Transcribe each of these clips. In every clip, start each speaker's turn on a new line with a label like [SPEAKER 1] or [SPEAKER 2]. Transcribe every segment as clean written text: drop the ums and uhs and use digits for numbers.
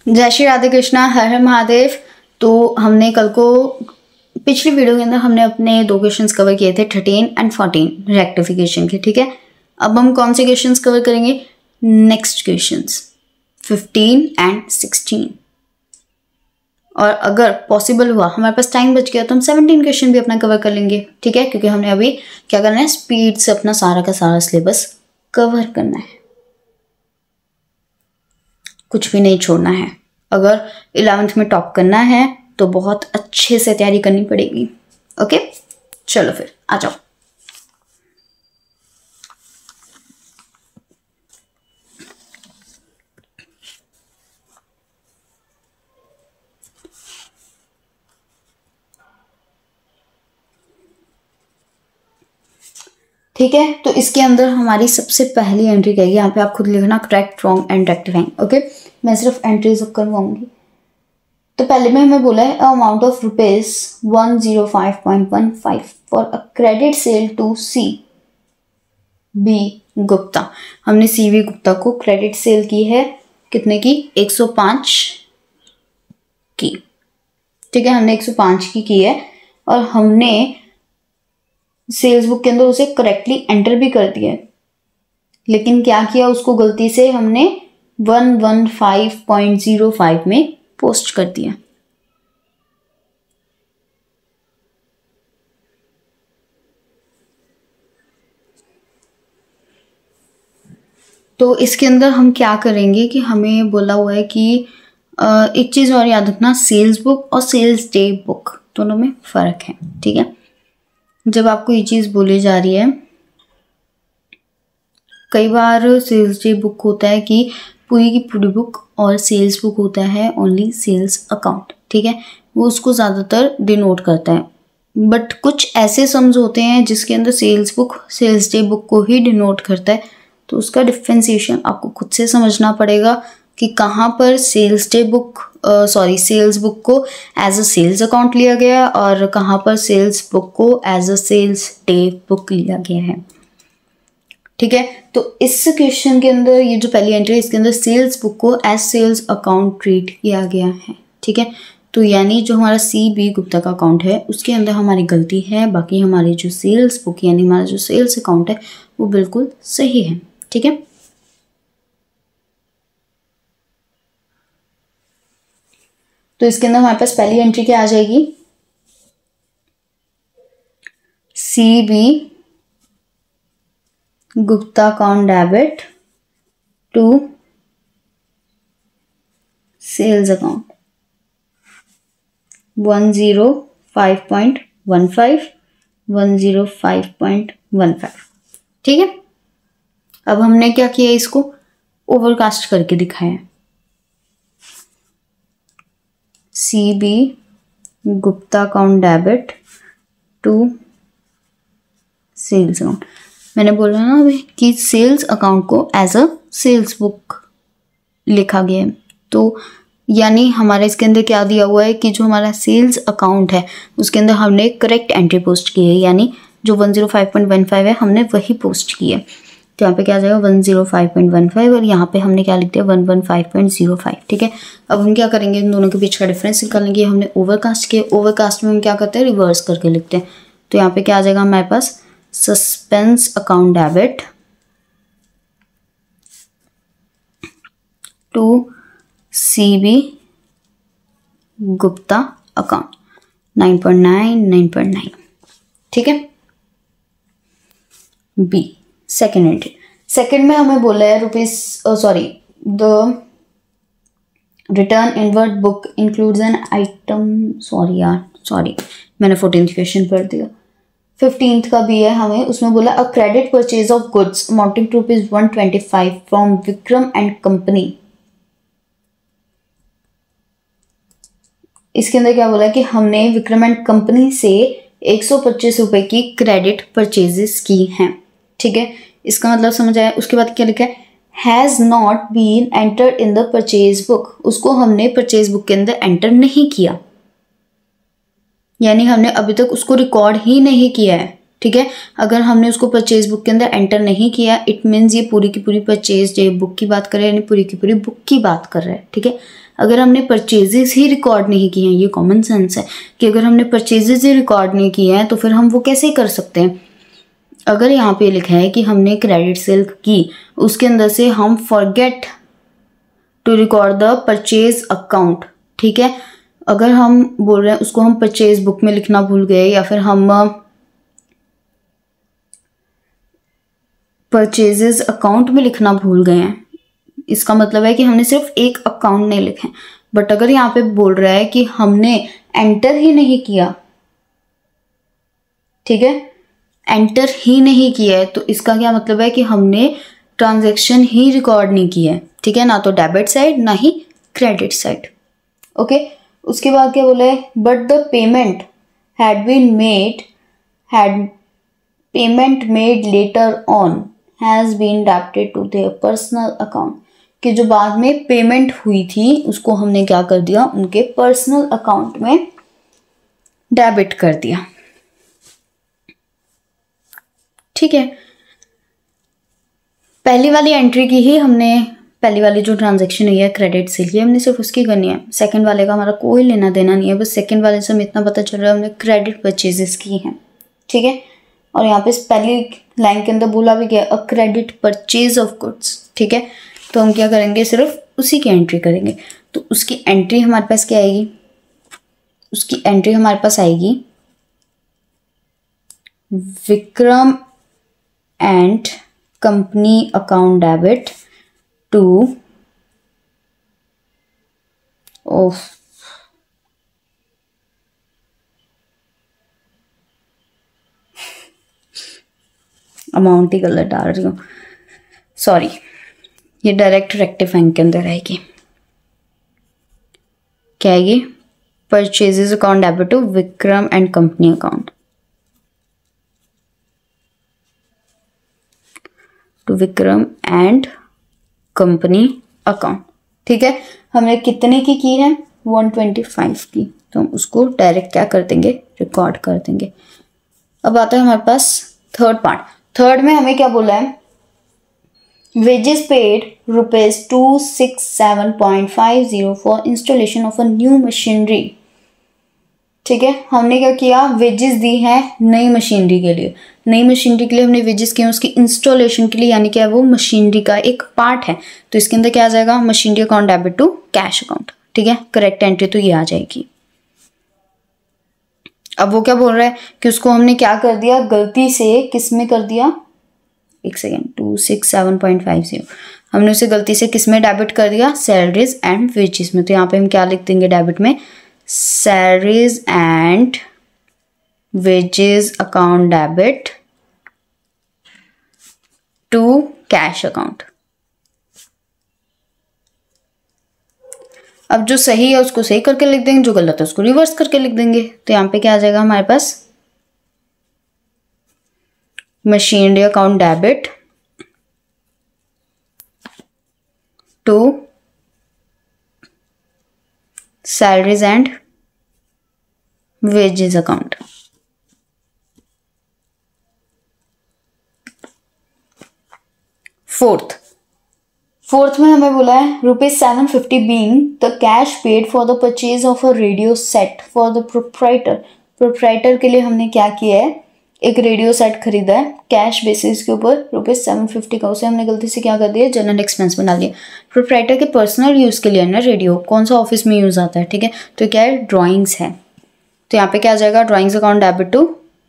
[SPEAKER 1] जय श्री राधे कृष्णा, हर हर महादेव। तो हमने कल को पिछली वीडियो के अंदर हमने अपने दो क्वेश्चंस कवर किए थे 13 एंड 14 रेक्टिफिकेशन के। ठीक है, अब हम कौन से क्वेश्चंस कवर करेंगे? Next questions 15 and 16। और अगर पॉसिबल हुआ, हमारे पास टाइम बच गया, तो हम 17 क्वेश्चन भी अपना कवर कर लेंगे। ठीक है, क्योंकि हमने अभी क्या करना है, स्पीड से अपना सारा का सारा सिलेबस कवर करना है, कुछ भी नहीं छोड़ना है। अगर 11th में टॉप करना है तो बहुत अच्छे से तैयारी करनी पड़ेगी। ओके, चलो फिर आ जाओ। ठीक है, तो इसके अंदर हमारी सबसे पहली एंट्री क्या है, यहाँ पे आप खुद लिखना correct, wrong and rectifying. Okay, मैं सिर्फ एंट्रीज करवाऊंगी। तो पहले में हमें बोला है amount of rupees 105.15 for a credit sale to C B Gupta. हमने सी बी गुप्ता को क्रेडिट सेल की है, कितने की? 105 की। ठीक है, हमने 105 की है और हमने सेल्स बुक के अंदर उसे करेक्टली एंटर भी कर दिया है, लेकिन क्या किया, उसको गलती से हमने 115.05 में पोस्ट कर दिया। तो इसके अंदर हम क्या करेंगे कि हमें बोला हुआ है कि एक चीज और याद रखना, सेल्स बुक और सेल्स डे बुक दोनों में फर्क है। ठीक है, जब आपको ये चीज बोली जा रही है, कई बार सेल्स डे बुक होता है कि पूरी की पूरी बुक, और सेल्स बुक होता है ओनली सेल्स अकाउंट। ठीक है, वो उसको ज़्यादातर डिनोट करता है। बट कुछ ऐसे सम्स होते हैं जिसके अंदर sales book sales day book को ही डिनोट करता है, तो उसका डिफ्रेंसिएशन आपको खुद से समझना पड़ेगा कि कहाँ पर sales day book sales book को एज अ सेल्स अकाउंट लिया गया और कहाँ पर सेल्स बुक को as a sales day book लिया गया है। ठीक है, तो इस क्वेश्चन के अंदर ये जो पहली एंट्री है, इसके अंदर सेल्स बुक को एज सेल्स अकाउंट ट्रीट किया गया है। ठीक है, तो यानी जो हमारा सी बी गुप्ता का अकाउंट है उसके अंदर हमारी गलती है, बाकी हमारी जो सेल्स बुक यानी हमारा जो सेल्स अकाउंट है वो बिल्कुल सही है। ठीक है, तो इसके अंदर हमारे पास पहली एंट्री क्या आ जाएगी, C B Gupta account debit to sales account 105.15 105.15। ठीक है, अब हमने क्या किया, इसको ओवरकास्ट करके दिखाया। C B Gupta account debit to sales account. मैंने बोला ना अभी कि सेल्स अकाउंट को एज अ सेल्स बुक लिखा गया है, तो यानी हमारे इसके अंदर क्या दिया हुआ है कि जो हमारा सेल्स अकाउंट है उसके अंदर हमने करेक्ट एंट्री पोस्ट की है, यानी जो 105.15 है हमने वही पोस्ट की है। तो यहाँ पे क्या आ जाएगा 105.15 और यहाँ पे हमने क्या लिख दिया 115.05। ठीक है, अब हम क्या करेंगे, इन दोनों के बीच का डिफरेंस निकालेंगे। हमने ओवरकास्ट किया, ओवरकास्ट में हम क्या करते हैं, रिवर्स करके लिखते हैं। तो यहाँ पे क्या आ जाएगा हमारे पास, suspense account debit to C B Gupta account 9.9। ठीक है, बी सेकेंड एंट्री। सेकेंड में हमें बोला है the return inward book includes an item, मैंने 14th क्वेश्चन पढ़ दिया। 15th का भी है, हमें उसमें बोला a credit purchase of goods amounting to ₹125 from Vikram and company. इसके अंदर क्या बोला कि हमने विक्रम एंड कंपनी से 125 रुपए की क्रेडिट परचेजेस की हैं। ठीक है, इसका मतलब समझ आया। उसके बाद क्या लिखा है, has not been entered in the purchase book. उसको हमने परचेज बुक के अंदर एंटर नहीं किया, यानी हमने अभी तक उसको रिकॉर्ड ही नहीं किया है। ठीक है, अगर हमने उसको परचेज बुक के अंदर एंटर नहीं किया, इट मीन्स ये पूरी की पूरी परचेज डे बुक की बात कर रहे हैं, यानी पूरी की पूरी बुक की बात कर रहे हैं। ठीक है, अगर हमने परचेजेस ही रिकॉर्ड नहीं किए हैं, ये कॉमन सेंस है कि अगर हमने परचेजेस ही रिकॉर्ड नहीं किए हैं तो फिर हम वो कैसे कर सकते हैं। अगर यहाँ पे लिखा है कि हमने क्रेडिट सेल की, उसके अंदर से हम forget to record the purchase account, ठीक है, अगर हम बोल रहे हैं उसको हम परचेज बुक में लिखना भूल गए या फिर हम परचेजेस अकाउंट में लिखना भूल गए हैं, इसका मतलब है कि हमने सिर्फ एक अकाउंट नहीं लिखे। बट अगर यहाँ पे बोल रहा है कि हमने एंटर ही नहीं किया, ठीक है, एंटर ही नहीं किया है, तो इसका क्या मतलब है कि हमने ट्रांजैक्शन ही रिकॉर्ड नहीं किया है, ठीक है, ना तो डेबिट साइड ना ही क्रेडिट साइड। ओके, उसके बाद क्या बोला है, but the payment had been made, had payment made later on has been debited to their personal account, कि जो बाद में पेमेंट हुई थी उसको हमने क्या कर दिया, उनके पर्सनल अकाउंट में डेबिट कर दिया, ठीक है। पहली वाली एंट्री की ही हमने, पहली वाली जो ट्रांजैक्शन हुई है क्रेडिट से लिए, हमने सिर्फ उसकी करनी है, सेकंड वाले का हमारा कोई लेना देना नहीं है, बस सेकंड वाले से हमें इतना पता चल रहा है हमने क्रेडिट परचेजेस की हैं, ठीक है। और यहाँ पे पहली लाइन के अंदर बोला भी गया अ क्रेडिट परचेज ऑफ गुड्स, ठीक है, तो हम क्या करेंगे, सिर्फ उसी की एंट्री करेंगे। तो उसकी एंट्री हमारे पास क्या आएगी, उसकी एंट्री हमारे पास आएगी Vikram and company account debit to of amount ही गलत डाल रही हूँ, सॉरी, ये डायरेक्ट रेक्टिफाइंग के अंदर आएगी, क्या आएगी, purchases account debit to Vikram and company account, to Vikram and company account, ठीक है। हमने कितने की है, 125 की, तो हम उसको डायरेक्ट क्या कर देंगे, रिकॉर्ड कर देंगे। अब आता है हमारे पास थर्ड पार्ट। थर्ड में हमें क्या बोला है, wages paid ₹267.50 for installation of a new machinery, ठीक है। हमने क्या किया, वेजेस दी है नई मशीनरी के लिए, नई मशीनरी के लिए हमने वेजेस किए उसकी इंस्टॉलेशन के लिए, यानी क्या है वो मशीनरी का एक पार्ट है, तो इसके अंदर क्या आ जाएगा, machinery account debit to cash account, ठीक है, करेक्ट एंट्री तो ये आ जाएगी। अब वो क्या बोल रहा है कि उसको हमने क्या कर दिया, गलती से किस में कर दिया, एक सेकेंड, 267.50 हमने उसे गलती से किस में डेबिट कर दिया, सैलरीज एंड वेजेस में, तो यहाँ पे हम क्या लिख देंगे डेबिट में, salaries and wages account debit to cash account. अब जो सही है उसको सही करके लिख देंगे, जो गलत है उसको रिवर्स करके लिख देंगे, तो यहाँ पे क्या आ जाएगा हमारे पास, machinery account debit to salaries and wages account. Fourth में हमें बोला है ₹750 being the cash paid for the purchase of a radio set for the proprietor. Proprietor के लिए हमने क्या किया है, एक रेडियो सेट खरीदा है कैश बेसिस के ऊपर ₹750 का, उसे हमने गलती से क्या कर दिया, जनरल एक्सपेंस बना लिया। प्रोप्राइटर के पर्सनल यूज़ के लिए ना रेडियो, कौन सा ऑफिस में यूज़ आता है, ठीक है, तो क्या है, ड्राइंग्स है, तो यहाँ पे क्या आ जाएगा, drawings account debit to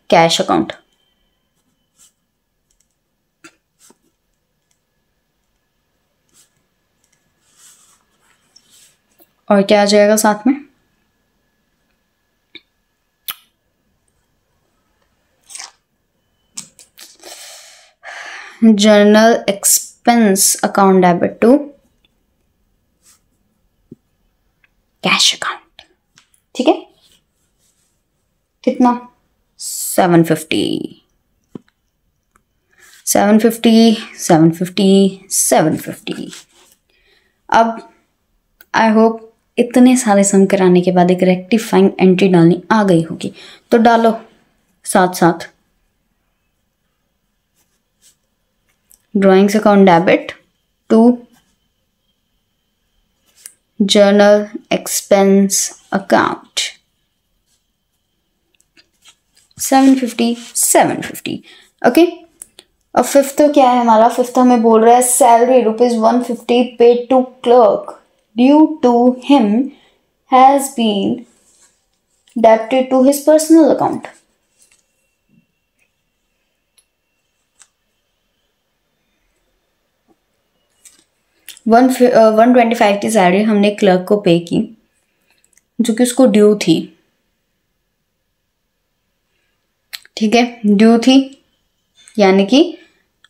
[SPEAKER 1] cash account. और क्या आ जाएगा साथ में, general expense account debit to cash account, ठीक है। कितना, 750 अब आई होप इतने सारे सम कराने के बाद एक रेक्टिफाइंग एंट्री डालनी आ गई होगी, तो डालो साथ साथ, drawings account debit to general expense account 750 okay. अब फिफ्थ क्या है हमारा, फिफ्थ हमें बोल रहा है salary ₹150 paid to clerk due to him has been debited to his personal account. $125 की सैलरी हमने क्लर्क को पे की जो कि उसको ड्यू थी, ठीक है, ड्यू थी यानी कि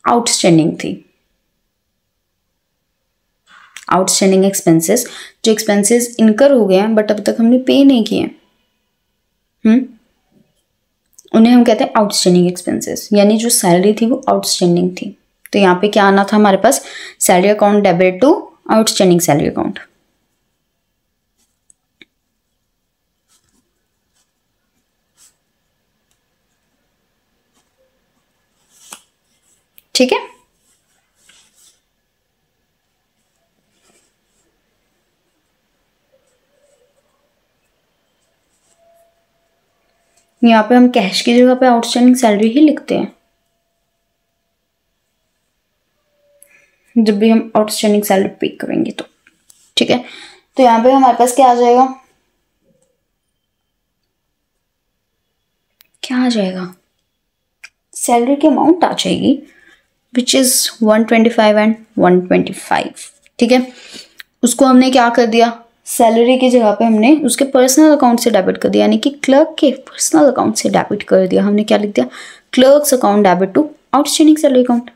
[SPEAKER 1] आउटस्टैंडिंग थी। आउटस्टैंडिंग एक्सपेंसेस, जो एक्सपेंसेस इनकर हो गए हैं बट अब तक हमने पे नहीं किए, उन्हें हम कहते हैं आउटस्टैंडिंग एक्सपेंसेस, यानी जो सैलरी थी वो आउटस्टैंडिंग थी। तो यहाँ पे क्या आना था हमारे पास, salary account debit to outstanding salary account. ठीक है, यहाँ पे हम कैश की जगह पे आउटस्टैंडिंग सैलरी ही लिखते हैं जब भी हम आउटस्टैंडिंग सैलरी पे करेंगे तो, ठीक है। तो यहाँ पे हमारे पास क्या आ जाएगा, क्या आ जाएगा, सैलरी की अमाउंट आ जाएगी विच इज 125 एंड 125, ठीक है। उसको हमने क्या कर दिया, सैलरी की जगह पे हमने उसके पर्सनल अकाउंट से डेबिट कर दिया, यानी कि क्लर्क के पर्सनल अकाउंट से डेबिट कर दिया। हमने क्या लिख दिया, clerk's account debit to outstanding salary account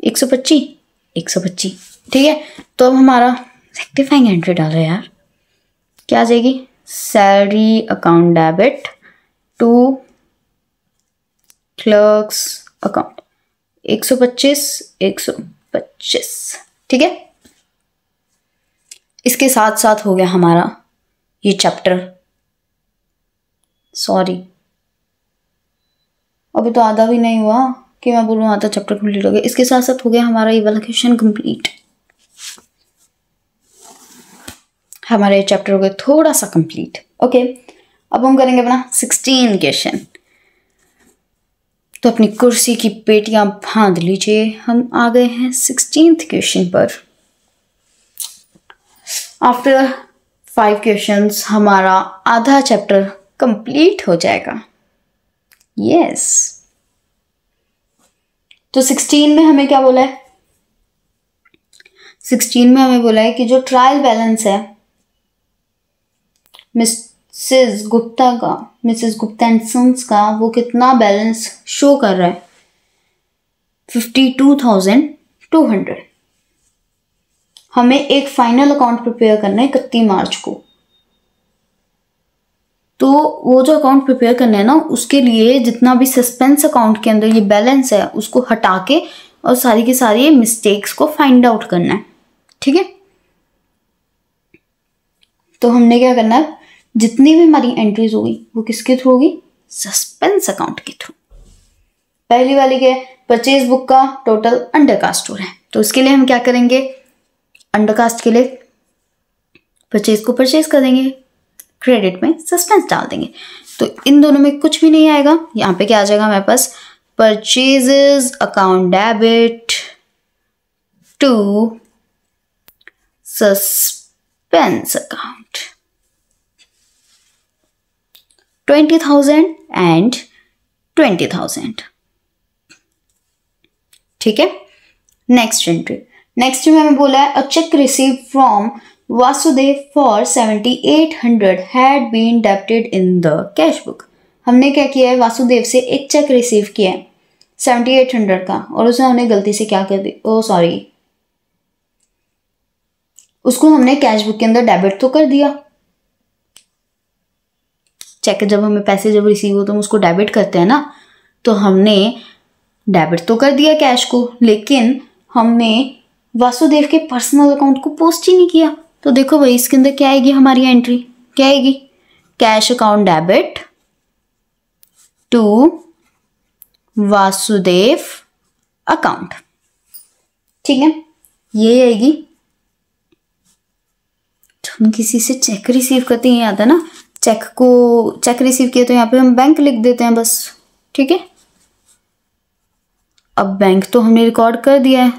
[SPEAKER 1] 125, ठीक है। तो अब हमारा रेक्टिफाइंग एंट्री डाल रहे यार, क्या आ जाएगी, salary account debit to clerk's account 125, ठीक है। इसके साथ साथ हो गया हमारा ये चैप्टर, सॉरी अभी तो आधा भी नहीं हुआ कि मैं बोलूँ आधा चैप्टर कंप्लीट हो गया। इसके साथ साथ हो गया हमारा ये वाला क्वेश्चन कंप्लीट, हमारा ये चैप्टर हो गया थोड़ा सा कंप्लीट, ओके। अब हम करेंगे अपना 16 क्वेश्चन। तो अपनी कुर्सी की पेटियां बांध लीजिए, हम आ गए हैं 16th क्वेश्चन पर। आफ्टर 5 क्वेश्चंस हमारा आधा चैप्टर कंप्लीट हो जाएगा, यस। तो 16 में हमें क्या बोला है, 16 में हमें बोला है कि जो ट्रायल बैलेंस है मिसेस गुप्ता एंड सन्स का, वो कितना बैलेंस शो कर रहा है, 52,200। हमें एक फाइनल अकाउंट प्रिपेयर करना है 31 मार्च को। तो वो जो अकाउंट प्रिपेयर करना है ना, उसके लिए जितना भी सस्पेंस अकाउंट के अंदर ये बैलेंस है उसको हटा के और सारी की सारी मिस्टेक्स को फाइंड आउट करना है, ठीक है। तो हमने क्या करना है, जितनी भी हमारी एंट्रीज होगी वो किसके थ्रू होगी, सस्पेंस अकाउंट के थ्रू। पहली वाली क्या है, परचेज बुक का टोटल अंडरकास्ट हो रहा है, तो उसके लिए हम क्या करेंगे, अंडरकास्ट के लिए परचेज को परचेज कर देंगे, क्रेडिट में सस्पेंस डाल देंगे। तो इन दोनों में कुछ भी नहीं आएगा, यहाँ पे क्या आ जाएगा हमारे पास, purchases account debit to suspense account 20,000 and 20,000, ठीक है। नेक्स्ट एंट्री में हमें बोला है a cheque receive from Vasudev for 7,800 had been debited in the cash book. हमने क्या किया है, वासुदेव से एक चेक रिसीव किया है 7,800 का, और उसने हमने गलती से क्या कर दी, ओ सॉरी, उसको हमने कैश बुक के अंदर डेबिट तो कर दिया। चेक जब हमें पैसे जब रिसीव हो तो हम उसको डेबिट करते हैं ना, तो हमने डेबिट तो कर दिया कैश को, लेकिन हमने वासुदेव के पर्सनल अकाउंट को पोस्ट ही नहीं किया। तो देखो भाई इसके अंदर क्या आएगी हमारी एंट्री, क्या आएगी, cash account debit to Vasudev account, ठीक है। ये आएगी। हम किसी से चेक रिसीव करते हैं, ये आता है ना, चेक रिसीव किया तो यहाँ पे हम बैंक लिख देते हैं बस, ठीक है। अब बैंक तो हमने रिकॉर्ड कर दिया है,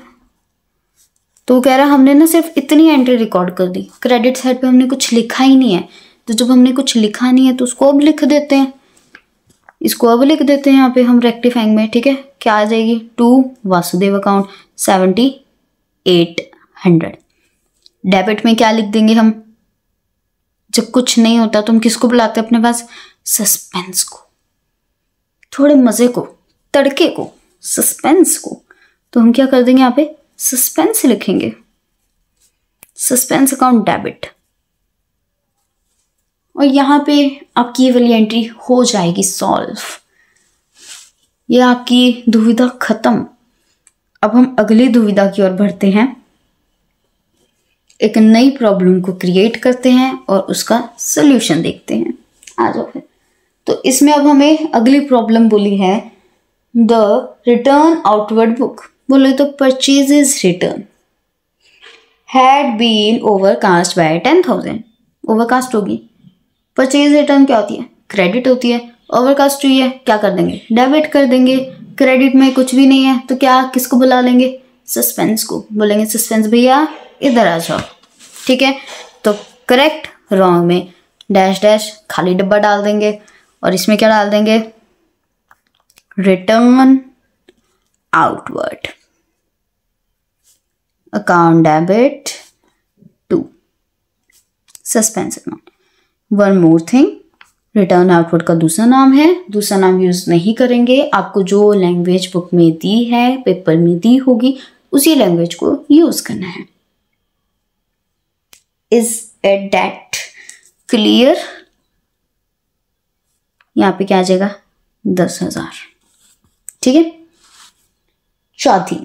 [SPEAKER 1] तो कह रहा हमने ना सिर्फ इतनी एंट्री रिकॉर्ड कर दी, क्रेडिट साइड पे हमने कुछ लिखा ही नहीं है। तो जब हमने कुछ लिखा नहीं है तो उसको अब लिख देते हैं, इसको अब लिख देते हैं यहाँ पे हम रेक्टिफाइंग में, ठीक है। क्या आ जाएगी, टू वासुदेव अकाउंट 7800। डेबिट में क्या लिख देंगे हम, जब कुछ नहीं होता तो हम किसको बुलाते हैं अपने पास, सस्पेंस को, थोड़े मजे को, तड़के को, सस्पेंस को। तो हम क्या कर देंगे, यहाँ पे सस्पेंस लिखेंगे, सस्पेंस अकाउंट डेबिट, और यहाँ पे आपकी ये वाली एंट्री हो जाएगी सॉल्व। ये आपकी दुविधा खत्म। अब हम अगली दुविधा की ओर बढ़ते हैं, एक नई प्रॉब्लम को क्रिएट करते हैं और उसका सॉल्यूशन देखते हैं। आ जाओ फिर। तो इसमें अब हमें अगली प्रॉब्लम बोली है, द रिटर्न आउटवर्ड बुक, बोले तो purchases return had been overcast by 10,000। Overcast होगी, परचेज रिटर्न क्या होती है, क्रेडिट होती है। ओवरकास्ट हुई है, क्या कर देंगे, डेबिट कर देंगे। क्रेडिट में कुछ भी नहीं है तो क्या, किसको बुला लेंगे, सस्पेंस को। बोलेंगे सस्पेंस भैया इधर आ जाओ, ठीक है। तो करेक्ट, रॉन्ग में डैश डैश खाली डब्बा डाल देंगे, और इसमें क्या डाल देंगे, return outward account debit to suspense account. One more thing, return outward का दूसरा नाम है, दूसरा नाम यूज नहीं करेंगे। आपको जो लैंग्वेज बुक में दी है, पेपर में दी होगी, उसी लैंग्वेज को यूज करना है। Is it that clear. यहां पे क्या आ जाएगा, 10,000, ठीक है। चौथी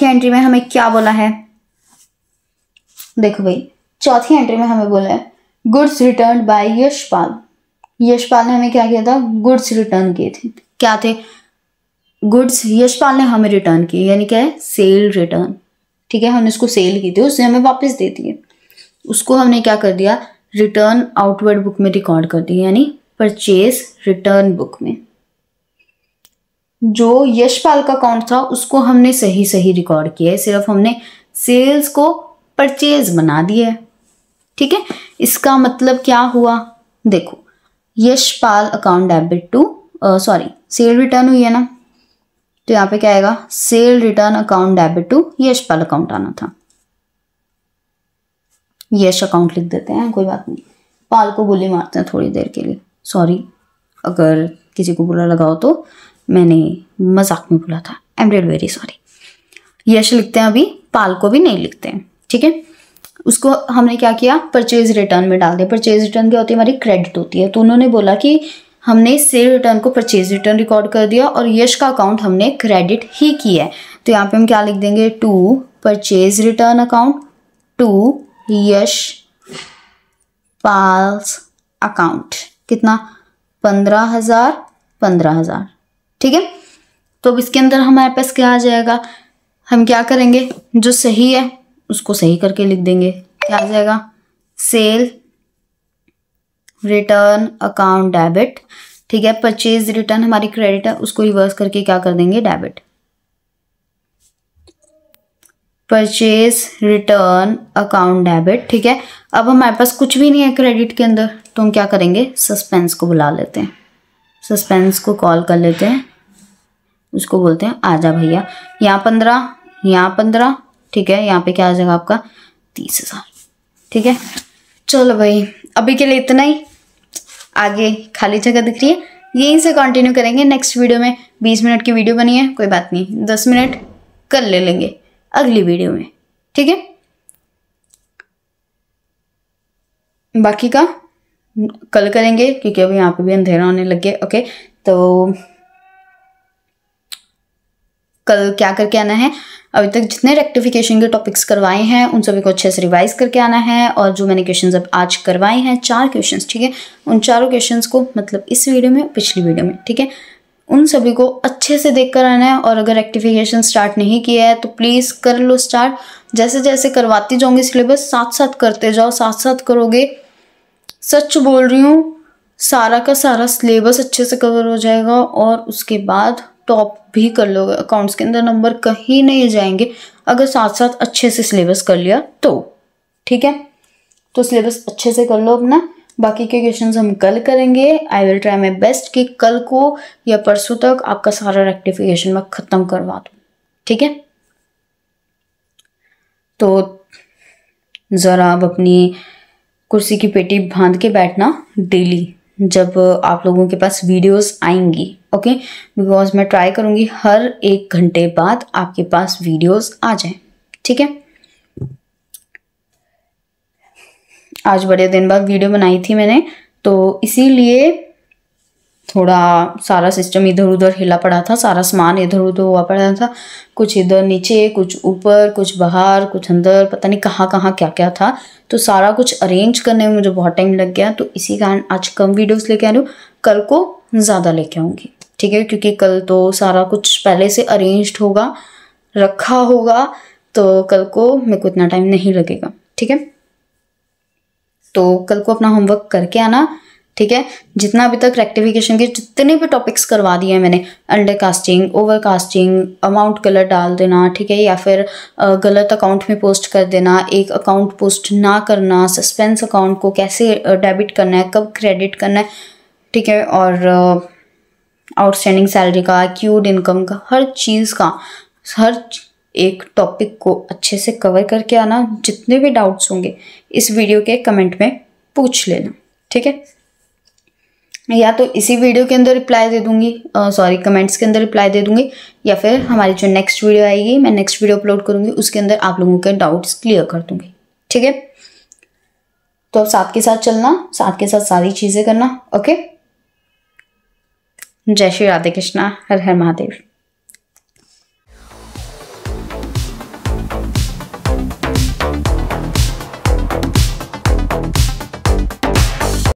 [SPEAKER 1] एंट्री में हमें क्या बोला है, देखो भाई, चौथी एंट्री में हमें बोला है goods return by Yashpal. Yashpal ने हमें क्या किया था, गुड्स रिटर्न किए थे। क्या थे गुड्स, यशपाल ने हमें रिटर्न किए, यानी क्या है, सेल रिटर्न, ठीक है। हमने उसको सेल की थी, उसने हमें वापस दे दिए। उसको हमने क्या कर दिया, रिटर्न आउटवर्ड बुक में रिकॉर्ड कर दिया, यानी परचेज रिटर्न बुक में। जो यशपाल का अकाउंट था उसको हमने सही रिकॉर्ड किया है, सिर्फ हमने सेल्स को परचेज बना दिया है, ठीक है। इसका मतलब क्या हुआ, देखो, Yashpal account debit to sale return हुई है ना, तो यहाँ पे क्या आएगा, sale return account debit to Yashpal account आना था। यश अकाउंट लिख देते हैं, कोई बात नहीं। पाल को गोली मारते हैं थोड़ी देर के लिए, सॉरी अगर किसी को बुरा लगा हो तो, मैंने मजाक में बोला था, I am really very sorry. Yash लिखते हैं, अभी पाल को भी नहीं लिखते हैं, ठीक है। उसको हमने क्या किया, परचेज रिटर्न में डाल दिया। परचेज रिटर्न क्या होती है, हमारी क्रेडिट होती है। तो उन्होंने बोला कि हमने सेल रिटर्न को परचेज रिटर्न रिकॉर्ड कर दिया और यश का अकाउंट हमने क्रेडिट ही किया है। तो यहाँ पे हम क्या लिख देंगे, to purchase return account to Yash Pal's account. कितना, 15,000, ठीक है। तो अब इसके अंदर हमारे पास क्या आ जाएगा, हम क्या करेंगे, जो सही है उसको सही करके लिख देंगे। क्या आ जाएगा, सेल रिटर्न अकाउंट डेबिट, ठीक है। परचेज रिटर्न हमारी क्रेडिट है, उसको रिवर्स करके क्या कर देंगे, debit. Purchase return account debit, ठीक है। अब हमारे पास कुछ भी नहीं है क्रेडिट के अंदर, तो हम क्या करेंगे, सस्पेंस को बुला लेते हैं, सस्पेंस को कॉल कर लेते हैं, उसको बोलते हैं आजा भैया। यहाँ 15, ठीक है। यहाँ पे क्या आ जाएगा आपका 30,000, ठीक है। चलो भाई, अभी के लिए इतना ही। आगे खाली जगह दिख रही है, यहीं से कंटिन्यू करेंगे नेक्स्ट वीडियो में। 20 मिनट की वीडियो बनी है, कोई बात नहीं, 10 मिनट कल ले लेंगे अगली वीडियो में, ठीक है। बाकी का कल करेंगे, क्योंकि अभी यहाँ पे भी अंधेरा होने लग गया। ओके, तो कल क्या करके आना है, अभी तक जितने रेक्टिफिकेशन के टॉपिक्स करवाए हैं उन सभी को अच्छे से रिवाइज करके आना है। और जो मैंने क्वेश्चंस अब आज करवाए हैं, 4 क्वेश्चंस, ठीक है, उन चारों क्वेश्चंस को, मतलब इस वीडियो में, पिछली वीडियो में, ठीक है, उन सभी को अच्छे से देख कर आना है। और अगर रेक्टिफिकेशन स्टार्ट नहीं किया है तो प्लीज़ कर लो स्टार्ट। जैसे जैसे करवाती जाऊंगी सिलेबस, साथ साथ करते जाओ, साथ साथ करोगे, सच बोल रही हूँ, सारा का सारा सिलेबस अच्छे से कवर हो जाएगा और उसके बाद टॉप भी कर लोगे। अकाउंट्स के अंदर नंबर कहीं नहीं जाएंगे अगर साथ साथ अच्छे से सिलेबस कर लिया तो। ठीक है, तो सिलेबस अच्छे से कर लो अपना। बाकी के क्वेश्चंस हम कल करेंगे। I will try my best कि कल को या परसों तक आपका सारा रेक्टिफिकेशन मैं खत्म करवा दूँ। ठीक है, तो ज़रा अब अपनी कुर्सी की पेटी बांध के बैठना डेली जब आप लोगों के पास वीडियोस आएंगी। ओके, बिकॉज मैं ट्राई करूँगी हर 1 घंटे बाद आपके पास वीडियोस आ जाएं। ठीक है, आज बड़े दिन बाद वीडियो बनाई थी मैंने, तो इसीलिए थोड़ा सारा सिस्टम इधर उधर हिला पड़ा था, सारा सामान इधर उधर हुआ पड़ा था, कुछ इधर नीचे, कुछ ऊपर, कुछ बाहर, कुछ अंदर, पता नहीं कहाँ कहाँ क्या क्या था। तो सारा कुछ अरेंज करने में मुझे बहुत टाइम लग गया, तो इसी कारण आज कम वीडियोस लेके आ रही हूँ, कल को ज़्यादा लेके आऊँगी। ठीक है, क्योंकि कल तो सारा कुछ पहले से अरेंज्ड होगा, रखा होगा, तो कल को मेरे को इतना टाइम नहीं लगेगा। ठीक है, तो कल को अपना होमवर्क करके आना। ठीक है, जितना अभी तक रेक्टिफिकेशन के जितने भी टॉपिक्स करवा दिए हैं मैंने, under casting, over casting, amount गलत डाल देना, ठीक है, या फिर गलत अकाउंट में पोस्ट कर देना, एक अकाउंट पोस्ट ना करना, सस्पेंस अकाउंट को कैसे डेबिट करना है, कब क्रेडिट करना है, ठीक है, और आउटस्टैंडिंग सैलरी का, एक्यूड इनकम का, हर चीज़ का, हर एक टॉपिक को अच्छे से कवर करके आना। जितने भी डाउट्स होंगे इस वीडियो के कमेंट में पूछ लेना। ठीक है, या तो इसी वीडियो के अंदर रिप्लाई दे दूंगी, सॉरी कमेंट्स के अंदर रिप्लाई दे दूंगी, या फिर हमारी जो नेक्स्ट वीडियो आएगी, मैं नेक्स्ट वीडियो अपलोड करूंगी, उसके अंदर आप लोगों के डाउट्स क्लियर कर दूंगी। ठीक है, तो साथ के साथ चलना, साथ के साथ सारी चीज़ें करना। ओके, जय श्री राधे कृष्णा, हर हर महादेव।